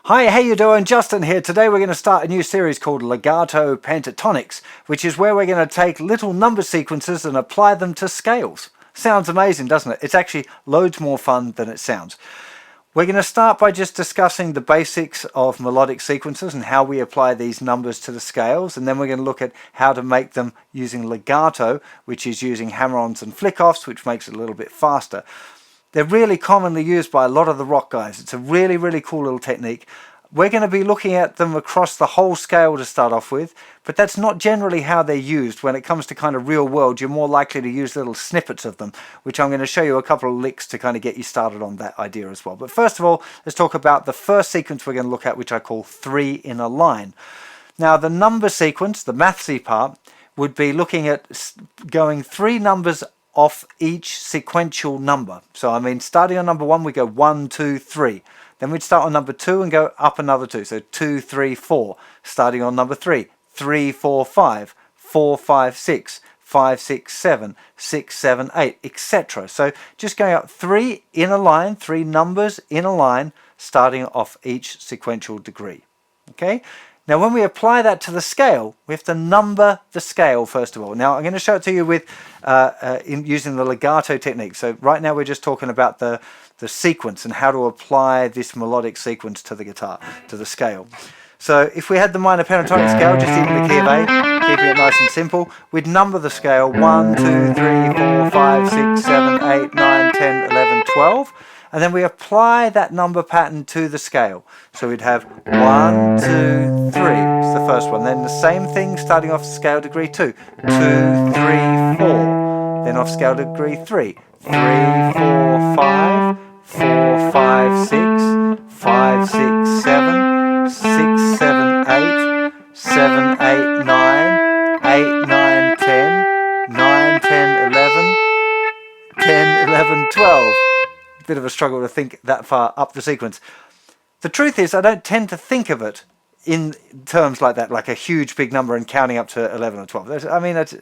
Hi, how you doing? Justin here. Today we're going to start a new series called Legato Pentatonics, which is where we're going to take little number sequences and apply them to scales. Sounds amazing, doesn't it? It's actually loads more fun than it sounds. We're going to start by just discussing the basics of melodic sequences and how we apply these numbers to the scales, and then we're going to look at how to make them using legato, which is using hammer-ons and flick-offs, which makes it a little bit faster. They're really commonly used by a lot of the rock guys. It's a really cool little technique. We're going to be looking at them across the whole scale to start off with, but that's not generally how they're used. When it comes to kind of real world, you're more likely to use little snippets of them, which I'm going to show you a couple of licks to kind of get you started on that idea as well. But first of all, let's talk about the first sequence we're going to look at, which I call 3 in a line. Now, the number sequence, the mathsy part, would be looking at going 3 numbers off each sequential number. So I mean, starting on number 1, we go 1, 2, 3. Then we'd start on number 2 and go up another 2. So 2, 3, 4. Starting on number 3, 3, 4, 5, 4, 5, 6, 5, 6, 7, 6, 7, 8, etc. So just going up 3 in a line, 3 numbers in a line, starting off each sequential degree. Okay? Now when we apply that to the scale, we have to number the scale first of all. Now I'm going to show it to you with using the legato technique. So right now we're just talking about the sequence and how to apply this melodic sequence to the guitar, to the scale. So if we had the minor pentatonic scale, just in the key of A, keeping it nice and simple, we'd number the scale 1, 2, 3, 4, 5, 6, 7, 8, 9, 10, 11, 12. And then we apply that number pattern to the scale. So we'd have 1, 2, 3 is the first one. Then the same thing starting off scale degree 2. 2, 3, 4. Then off scale degree 3. 3, 4, 5. 4, 5, 6. 5, 6, 7. 6, 7, 8. 7, 8, 9. 8, 9, 10. 9, 10, 11. 10, 11, 12. Bit of a struggle to think that far up the sequence. The truth is, I don't tend to think of it in terms like that, like a huge big number and counting up to 11 or 12. I mean, it's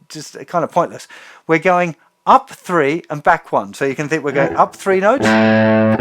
just kind of pointless. We're going up 3 and back 1. So you can think we're going up 3 notes, back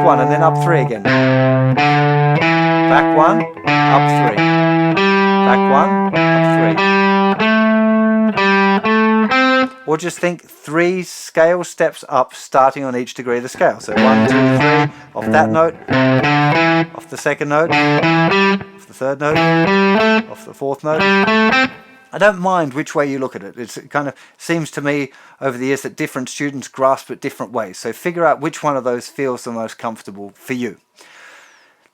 1, and then up 3 again. Back 1, up 3. Back 1, up 3. Or just think 3 scale steps up starting on each degree of the scale. So 1, 2, 3, off that note, off the second note, off the third note, off the fourth note. I don't mind which way you look at it. It kind of seems to me over the years that different students grasp it different ways. So figure out which one of those feels the most comfortable for you.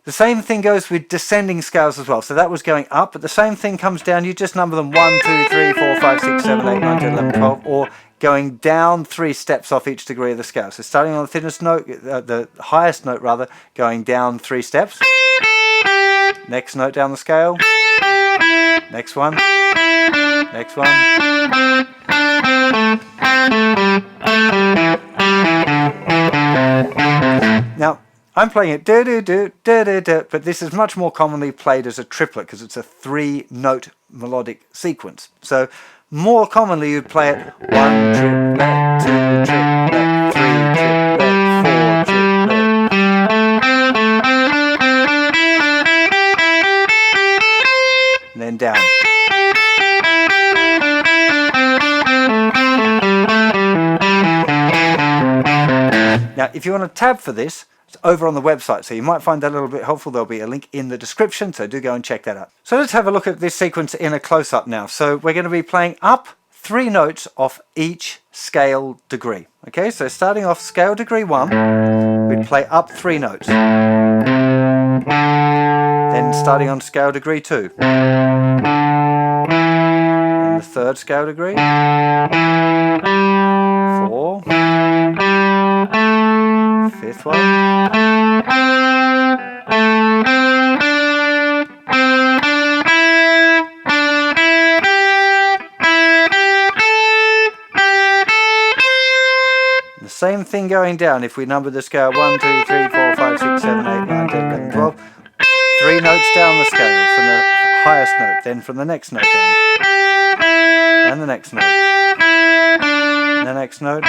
The same thing goes with descending scales as well. So that was going up, but the same thing comes down. You just number them 1, 2, 3, 4, 5, 6, 7, 8, 9, 10, 11, 12, or going down 3 steps off each degree of the scale. So starting on the thinnest note, the highest note rather, going down 3 steps. Next note down the scale. Next one. Next one. Now, I'm playing it do-do-do-do-do-do, but this is much more commonly played as a triplet because it's a 3-note melodic sequence. So more commonly you'd play it 1 triplet, 2 triplet, 3 triplet, 4 triplet. And then down. Now, if you want a tab for this, it's over on the website, so you might find that a little bit helpful. There'll be a link in the description, so do go and check that out. So let's have a look at this sequence in a close-up now. So we're going to be playing up 3 notes off each scale degree. Okay, so starting off scale degree 1, we'd play up 3 notes. Then starting on scale degree 2. And the third scale degree. 4. Fifth one. The same thing going down if we number the scale 1, 2, 3, 4, 5, 6, 7, 8, 9, 10, 11, 12. 3 notes down the scale from the highest note, then from the next note down. And the next note. And the next note.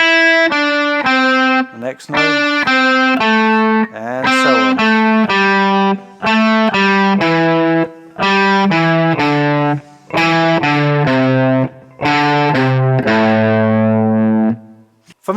The next note, and so on.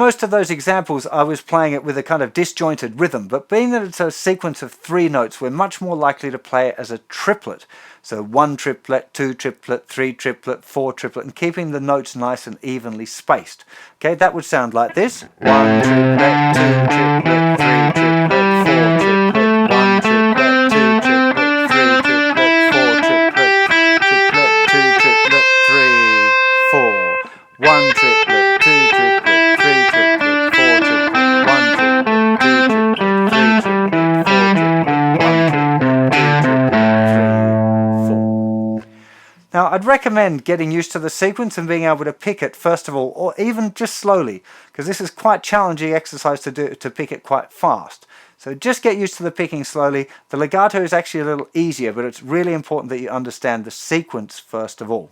most of those examples I was playing it with a kind of disjointed rhythm, but being that it's a sequence of 3 notes, we're much more likely to play it as a triplet. So 1 triplet, 2 triplet, 3 triplet, 4 triplet, and keeping the notes nice and evenly spaced. Okay, that would sound like this. 1 triplet, 2 triplet, 3 triplet, 4 triplet, 1 triplet, 2 triplet, 3 triplet, 4 triplet, triplet, 2 triplet, 3, 4, 1 triplet, 2 triplet, 3 triplet, 4 triplet, 1 triplet, 2 triplet, 3 triplet, 4 triplet, 1 triplet, 2 triplet, 3, 4. Now, I'd recommend getting used to the sequence and being able to pick it first of all, or even just slowly, because this is quite challenging exercise to pick it quite fast. So just get used to the picking slowly. The legato is actually a little easier, but it's really important that you understand the sequence first of all.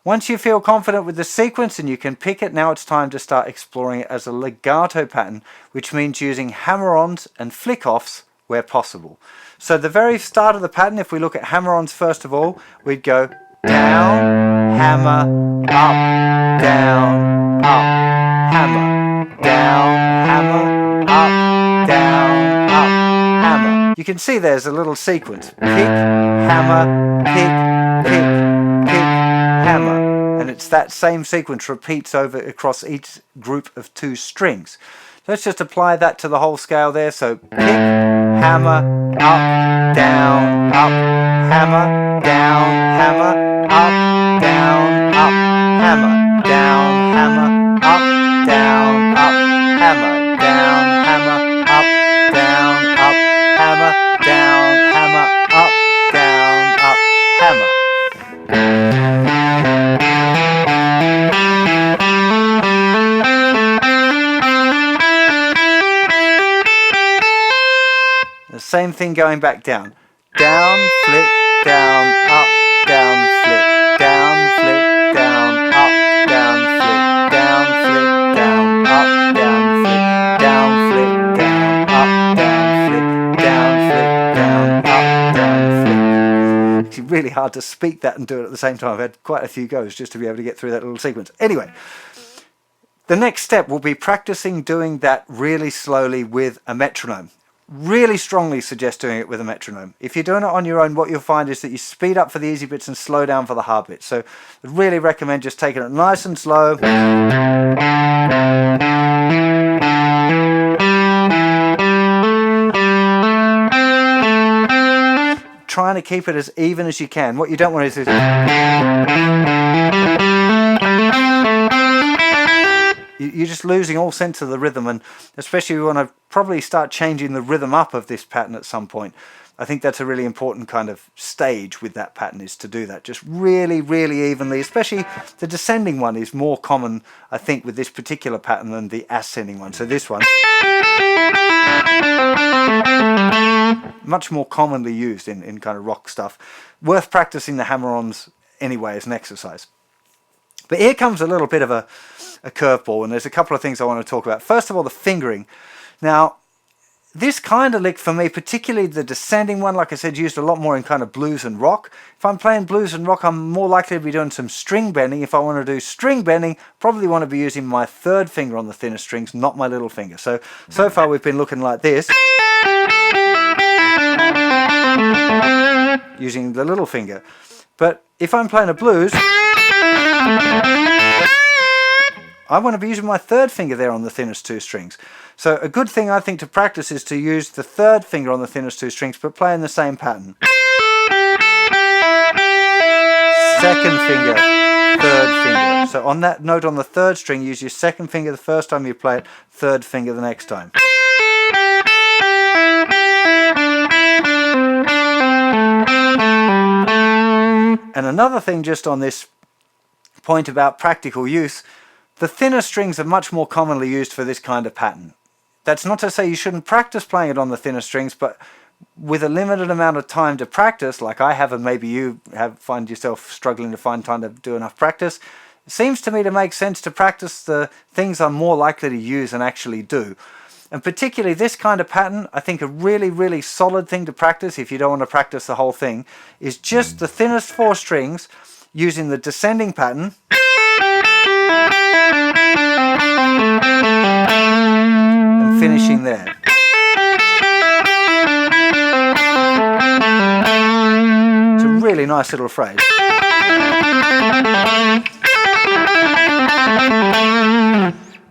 Once you feel confident with the sequence and you can pick it, now it's time to start exploring it as a legato pattern, which means using hammer-ons and flick-offs where possible. So the very start of the pattern, if we look at hammer-ons first of all, we'd go down, hammer, up, down, up, hammer, down, hammer, up, down, up, hammer. You can see there's a little sequence. Pick, hammer, pick, pick, pick, hammer. And it's that same sequence repeats over across each group of 2 strings. Let's just apply that to the whole scale there. So pick, hammer, up, down, up, hammer, down, hammer, up, down, up, hammer, down, hammer, up, down, up, hammer, down, hammer, up, down, up, hammer, down, hammer, up, down, up, hammer. The same thing going back down. Down, flick, down, up, down, flick, down, flick, down, up, down, flick, down, flick, down, up, down, flick, down, flick, down, up, down, flick, down, flick, down, up, down, flick. It's really hard to speak that and do it at the same time. I've had quite a few goes just to be able to get through that little sequence. Anyway, the next step will be practicing doing that really slowly with a metronome. Really strongly suggest doing it with a metronome. If you're doing it on your own, what you'll find is that you speed up for the easy bits and slow down for the hard bits. So I really recommend just taking it nice and slow. Trying to keep it as even as you can. What you don't want is you're just losing all sense of the rhythm, and especially you want to probably start changing the rhythm up of this pattern at some point. I think that's a really important kind of stage with that pattern, is to do that just really, really evenly. Especially the descending one is more common, I think, with this particular pattern than the ascending one. So this one, much more commonly used in kind of rock stuff. Worth practicing the hammer-ons anyway as an exercise. But here comes a little bit of a curveball, and there's a couple of things I want to talk about. First of all, the fingering. Now, this kind of lick for me, particularly the descending one, like I said, used a lot more in kind of blues and rock. If I'm playing blues and rock, I'm more likely to be doing some string bending. If I want to do string bending, probably want to be using my 3rd finger on the thinner strings, not my little finger. So far we've been looking like this, using the little finger. But if I'm playing a blues, I want to be using my 3rd finger there on the thinnest 2 strings. So a good thing I think to practice is to use the 3rd finger on the thinnest 2 strings, but play in the same pattern. 2nd finger, 3rd finger. So on that note on the 3rd string, use your 2nd finger the first time you play it, 3rd finger the next time. And another thing just on this point about practical use, the thinner strings are much more commonly used for this kind of pattern. That's not to say you shouldn't practice playing it on the thinner strings, but with a limited amount of time to practice, like I have, and maybe you find yourself struggling to find time to do enough practice, it seems to me to make sense to practice the things I'm more likely to use and actually do. And particularly this kind of pattern, I think a really, really solid thing to practice, if you don't want to practice the whole thing, is just the thinnest 4 strings using the descending pattern finishing there. It's a really nice little phrase.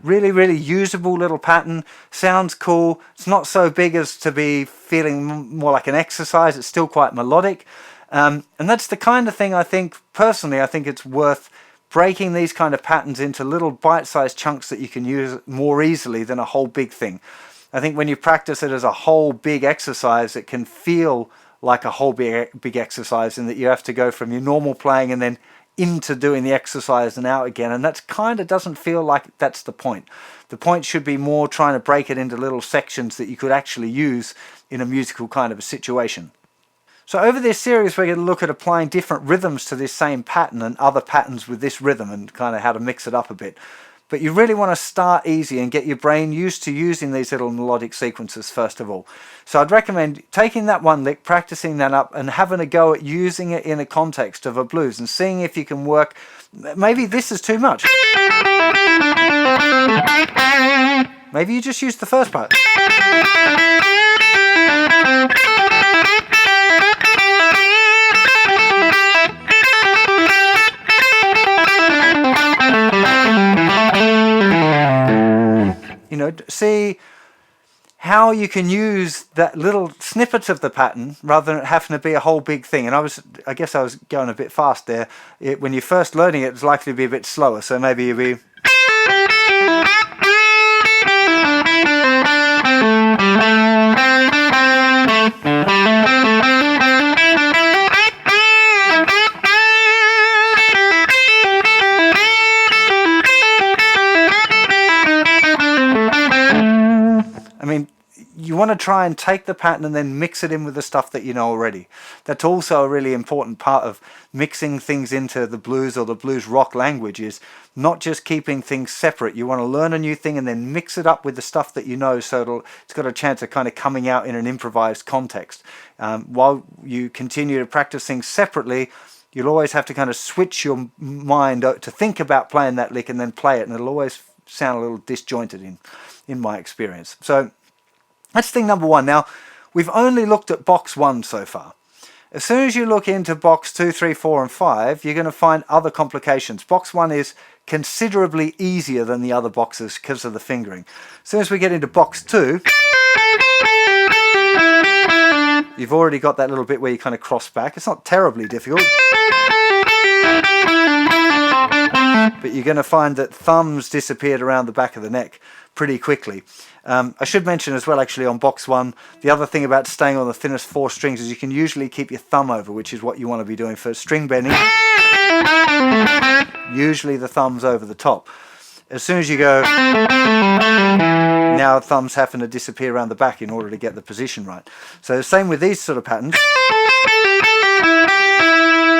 Really, really usable little pattern. Sounds cool. It's not so big as to be feeling more like an exercise. It's still quite melodic. And that's the kind of thing I think, personally, I think it's worth breaking these kind of patterns into little bite-sized chunks that you can use more easily than a whole big thing. I think when you practice it as a whole big exercise, it can feel like a whole big exercise, in that you have to go from your normal playing and then into doing the exercise and out again, and that's kind of doesn't feel like that's the point. The point should be more trying to break it into little sections that you could actually use in a musical kind of a situation. So over this series we're going to look at applying different rhythms to this same pattern and other patterns with this rhythm, and kind of how to mix it up a bit. But you really want to start easy and get your brain used to using these little melodic sequences first of all. So I'd recommend taking that one lick, practicing that up, and having a go at using it in a context of a blues and seeing if you can work. Maybe this is too much. Maybe you just use the first part. You know, see how you can use that little snippet of the pattern rather than it having to be a whole big thing. And I guess I was going a bit fast there. When you're first learning it, it's likely to be a bit slower. So maybe you'll be... You want to try and take the pattern and then mix it in with the stuff that you know already. That's also a really important part of mixing things into the blues or the blues rock language, is not just keeping things separate. You want to learn a new thing and then mix it up with the stuff that you know, so it's got a chance of kind of coming out in an improvised context. While you continue to practice things separately, you'll always have to kind of switch your mind to think about playing that lick and then play it, and it'll always sound a little disjointed in my experience. So that's thing number one. Now, we've only looked at box 1 so far. As soon as you look into box 2, 3, 4 and 5, you're going to find other complications. Box 1 is considerably easier than the other boxes because of the fingering. As soon as we get into box 2, you've already got that little bit where you kind of cross back. It's not terribly difficult, but you're going to find that thumbs disappeared around the back of the neck pretty quickly. I should mention as well, actually, on box 1, the other thing about staying on the thinnest 4 strings is you can usually keep your thumb over, which is what you want to be doing for string bending. Usually the thumb's over the top. As soon as you go, now thumb's having to disappear around the back in order to get the position right. So same with these sort of patterns.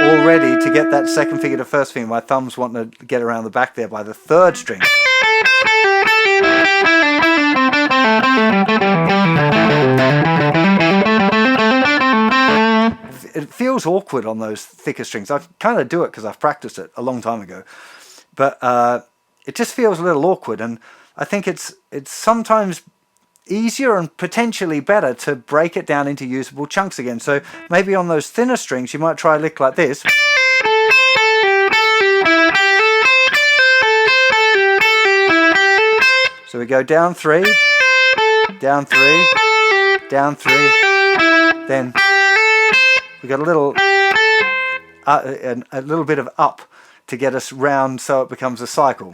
Already, to get that second finger to first finger, my thumb's wanting to get around the back there by the 3rd string. It feels awkward on those thicker strings. I kind of do it because I've practiced it a long time ago, but it just feels a little awkward, and I think it's sometimes easier and potentially better to break it down into usable chunks again. So maybe on those thinner strings you might try a lick like this. So we go down 3, down 3, down 3, then we got a little bit of up to get us round so it becomes a cycle.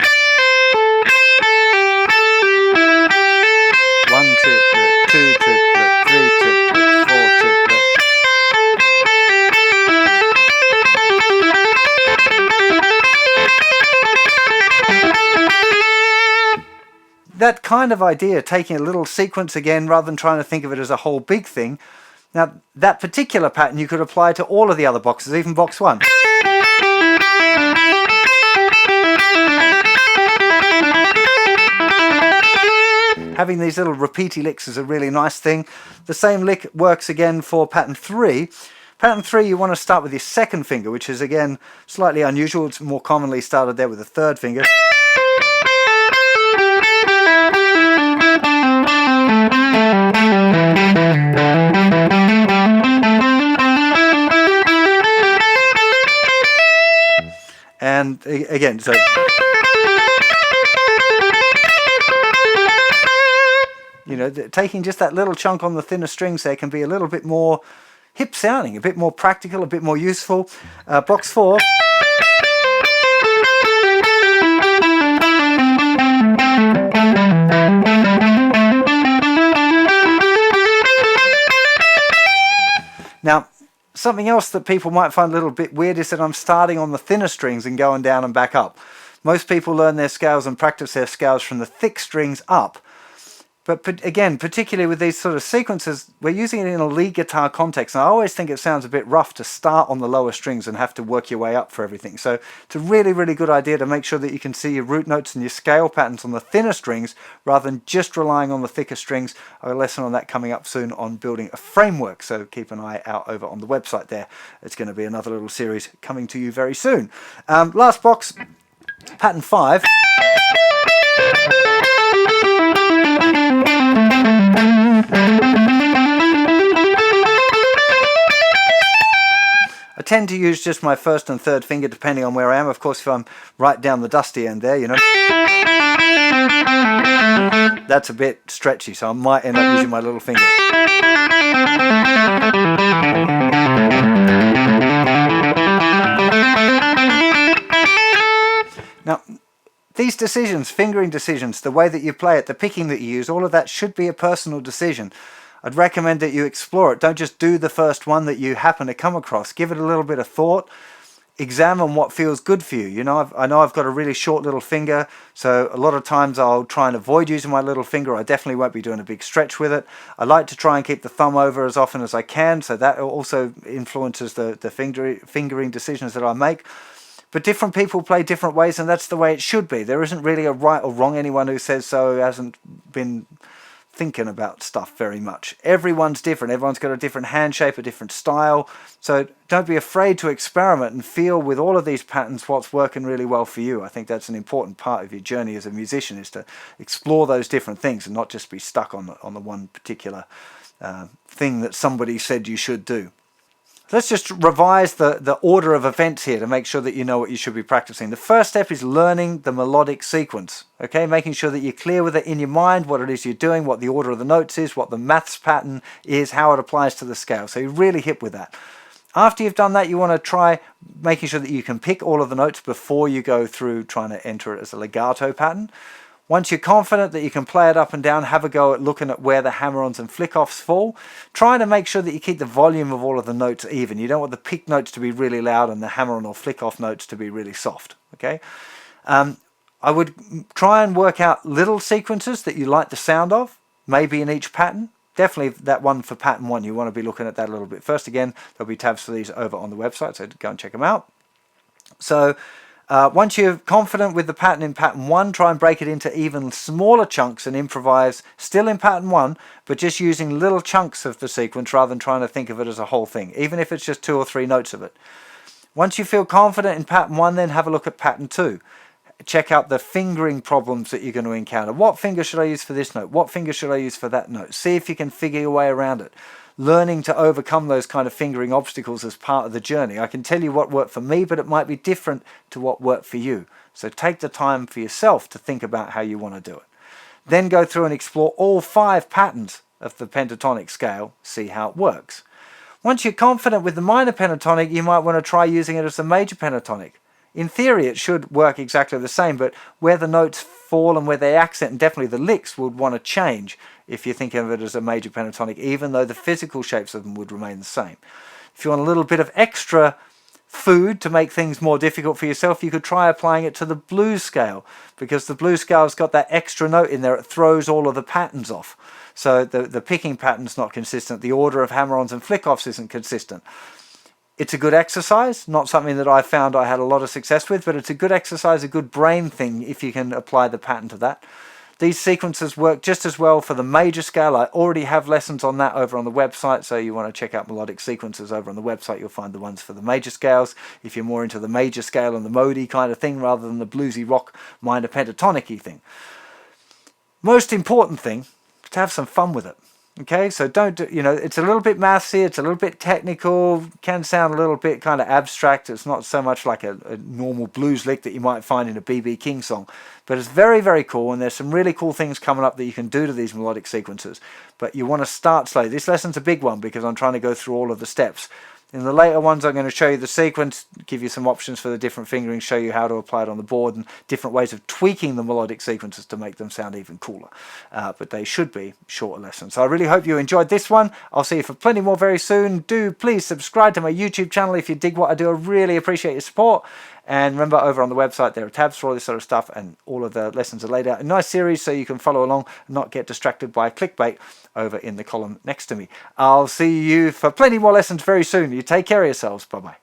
1 triplet, 2 triplet, 3 triplet, 4 triplet. That kind of idea, taking a little sequence again rather than trying to think of it as a whole big thing. Now, that particular pattern you could apply to all of the other boxes, even box 1. Having these little repeaty licks is a really nice thing. The same lick works again for pattern 3. Pattern 3, you want to start with your 2nd finger, which is again slightly unusual. It's more commonly started there with the 3rd finger. again, so you know, taking just that little chunk on the thinner strings there can be a little bit more hip sounding, a bit more practical, a bit more useful. Box 4. Now, something else that people might find a little bit weird is that I'm starting on the thinner strings and going down and back up. Most people learn their scales and practice their scales from the thick strings up. But again, particularly with these sort of sequences, we're using it in a lead guitar context. And I always think it sounds a bit rough to start on the lower strings and have to work your way up for everything. So it's a really, really good idea to make sure that you can see your root notes and your scale patterns on the thinner strings rather than just relying on the thicker strings. I have a lesson on that coming up soon on building a framework. So keep an eye out over on the website there. It's going to be another little series coming to you very soon. Last box, pattern 5. I tend to use just my first and third finger depending on where I am. Of course, if I'm right down the dusty end there, you know, that's a bit stretchy, so I might end up using my little finger. Now, these decisions, fingering decisions, the way that you play it, the picking that you use, all of that should be a personal decision. I'd recommend that you explore it. Don't just do the first one that you happen to come across. Give it a little bit of thought. Examine what feels good for you. You know, I know I've got a really short little finger, so a lot of times I'll try and avoid using my little finger. I definitely won't be doing a big stretch with it. I like to try and keep the thumb over as often as I can, so that also influences the fingering decisions that I make. But different people play different ways, and that's the way it should be. There isn't really a right or wrong. Anyone who says so hasn't been thinking about stuff very much. Everyone's different. Everyone's got a different hand shape, a different style. So don't be afraid to experiment and feel with all of these patterns what's working really well for you. I think that's an important part of your journey as a musician, is to explore those different things and not just be stuck on the one particular thing that somebody said you should do. Let's just revise the order of events here to make sure that you know what you should be practicing. The first step is learning the melodic sequence, okay? Making sure that you're clear with it in your mind, what it is you're doing, what the order of the notes is, what the maths pattern is, how it applies to the scale. So you're really hip with that. After you've done that, you want to try making sure that you can pick all of the notes before you go through trying to enter it as a legato pattern. Once you're confident that you can play it up and down, have a go at looking at where the hammer-ons and flick-offs fall. Trying to make sure that you keep the volume of all of the notes even. You don't want the pick notes to be really loud and the hammer-on or flick-off notes to be really soft. Okay. I would try and work out little sequences that you like the sound of, maybe in each pattern. Definitely that one for pattern 1, you want to be looking at that a little bit first. Again, there'll be tabs for these over on the website, so go and check them out. So once you're confident with the pattern in pattern 1, try and break it into even smaller chunks and improvise still in pattern 1, but just using little chunks of the sequence rather than trying to think of it as a whole thing, even if it's just 2 or 3 notes of it. Once you feel confident in pattern 1, then have a look at pattern 2. Check out the fingering problems that you're going to encounter. What finger should I use for this note? What finger should I use for that note? See if you can figure your way around it. Learning to overcome those kind of fingering obstacles as part of the journey. I can tell you what worked for me, but it might be different to what worked for you. So take the time for yourself to think about how you want to do it. Then go through and explore all 5 patterns of the pentatonic scale, see how it works. Once you're confident with the minor pentatonic, you might want to try using it as the major pentatonic. In theory, it should work exactly the same, but where the notes fall and where they accent, and definitely the licks, would want to change if you're thinking of it as a major pentatonic, even though the physical shapes of them would remain the same. If you want a little bit of extra food to make things more difficult for yourself, you could try applying it to the blues scale, because the blues scale's got that extra note in there. It throws all of the patterns off. So the picking pattern's not consistent. The order of hammer-ons and flick-offs isn't consistent. It's a good exercise, not something that I found I had a lot of success with, but it's a good exercise, a good brain thing if you can apply the pattern to that. These sequences work just as well for the major scale. I already have lessons on that over on the website, so you want to check out melodic sequences over on the website. You'll find the ones for the major scales if you're more into the major scale and the modi kind of thing rather than the bluesy rock minor pentatonic-y thing. Most important thing is to have some fun with it. Okay, so don't do, it's a little bit mathsy, it's a little bit technical, can sound a little bit kind of abstract. It's not so much like a normal blues lick that you might find in a B.B. King song, but it's very, very cool, and there's some really cool things coming up that you can do to these melodic sequences. But you want to start slow. This lesson's a big one because I'm trying to go through all of the steps. In the later ones, I'm going to show you the sequence, give you some options for the different fingerings, show you how to apply it on the board, and different ways of tweaking the melodic sequences to make them sound even cooler. But they should be shorter lessons. So I really hope you enjoyed this one. I'll see you for plenty more very soon. Do please subscribe to my YouTube channel if you dig what I do. I really appreciate your support. And remember, over on the website, there are tabs for all this sort of stuff, and all of the lessons are laid out in a nice series so you can follow along and not get distracted by clickbait over in the column next to me. I'll see you for plenty more lessons very soon. You take care of yourselves. Bye-bye.